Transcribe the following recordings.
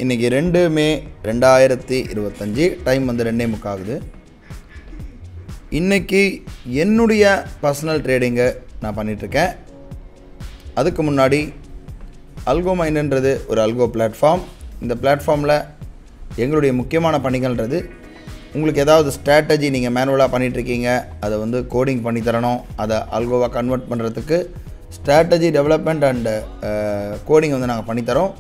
இன்றைக்கி 2 மே 2025 டைம் வந்து 2:45 ஆகுது. இன்றைக்கி என்னுடைய பர்சனல் ட்ரேடிங்கை நான் பண்ணிகிட்ருக்கேன். அதுக்கு முன்னாடி அல்கோமைன்ன்றது ஒரு அல்கோ பிளாட்ஃபார்ம். இந்த பிளாட்ஃபார்மில் எங்களுடைய முக்கியமான பணிகள்ன்றது உங்களுக்கு ஏதாவது ஸ்ட்ராட்டஜி நீங்கள் மேனுவலாக பண்ணிகிட்ருக்கீங்க, அதை வந்து கோடிங் பண்ணித்தரணும், அதை அல்கோவாக கன்வெர்ட் பண்ணுறதுக்கு ஸ்ட்ராட்டஜி டெவலப்மெண்ட் அண்டு கோடிங் வந்து நாங்கள் பண்ணித்தரோம்.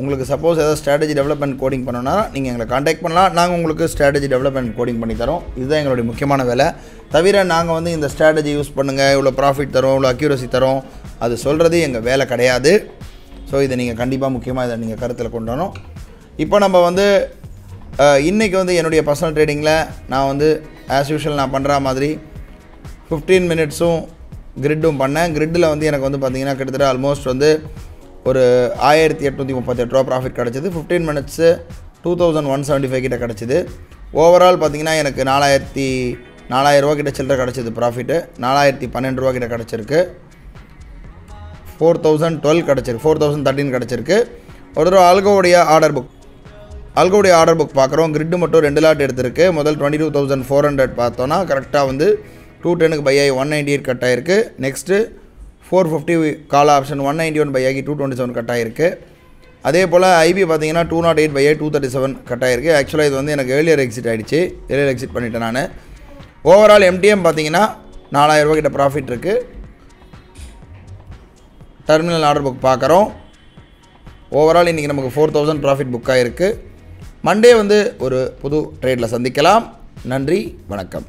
உங்களுக்கு சப்போஸ் ஏதாவது ஸ்ட்ராட்டஜி டெவலப்மெண்ட் கோடிங் பண்ணணும்னா நீங்கள் எங்களை காண்டாக்ட் பண்ணலாம். நாங்கள் உங்களுக்கு ஸ்ட்ராட்டஜி டெவலப்மெண்ட் கோடிங் பண்ணித்தரோம். இதுதான் எங்களுடைய முக்கியமான வேலை. தவிர நாங்கள் வந்து இந்த ஸ்ட்ராட்டஜி யூஸ் பண்ணுங்கள், இவ்வளோ ப்ராஃபிட் தரோம், இவ்வளோ அக்யூரசி தரோம், அது சொல்கிறது எங்கள் வேலை கிடையாது. ஸோ இதை நீங்கள் கண்டிப்பாக முக்கியமாக இதை நீங்கள் கருத்தில் கொண்டு வரணும். இப்போ நம்ம வந்து இன்றைக்கி வந்து என்னுடைய பர்சனல் ட்ரேடிங்கில் நான் வந்து ஆஸ் யூஷுவல் நான் பண்ணுற மாதிரி 15 மினிட்ஸும் கிரிட்டும் பண்ணேன். கிரிட்டில் வந்து எனக்கு வந்து பார்த்திங்கன்னா கிட்டத்தட்ட ஆல்மோஸ்ட் வந்து ஒரு 1838 ரூபா ப்ராஃபிட் கிடச்சிது. 15 மினிட்ஸு 2175 கிட்ட கிடச்சிது. ஓவரால் பார்த்திங்கன்னா எனக்கு 4000 ரூபா கிட்ட சில்லற கிடச்சிது ப்ராஃபிட்டு. 4012 ரூபா கிட்ட கிடச்சிருக்கு. 4012 கிடச்சிருக்கு, 4013 கிடச்சிருக்கு. ஒரு தடவை அல்கோவுடைய ஆர்டர் புக் பார்க்குறோம். கிரிட்டு மட்டும் 2 லாட் எடுத்திருக்கு. முதல் 22,400 பார்த்தோன்னா கரெக்டாக வந்து 210க்கு பை ஆகி 198 கட் ஆகிருக்கு. நெக்ஸ்ட்டு 450 கால் ஆப்ஷன் 191 பை ஆகி 227 கட் ஆகிருக்கு. அதே போல் ஐபி பார்த்தீங்கன்னா 208 பை ஆகி 237 கட் ஆகிருக்கு. ஆக்சுவலாக இது வந்து எனக்கு ஏர்லியர் எக்ஸிட் ஆகிடுச்சு, ஏர்லியர் எக்ஸிட் பண்ணிட்டேன் நான். ஓவரால் எம்டிஎம் பார்த்தீங்கன்னா 4000 ரூபா கிட்ட ப்ராஃபிட் இருக்குது. டெர்மினல் ஆர்டர் புக் பார்க்குறோம். ஓவரால் இன்றைக்கி நமக்கு 4000 ப்ராஃபிட் புக் ஆகிருக்கு. மண்டே வந்து ஒரு புது ட்ரேடில் சந்திக்கலாம். நன்றி, வணக்கம்.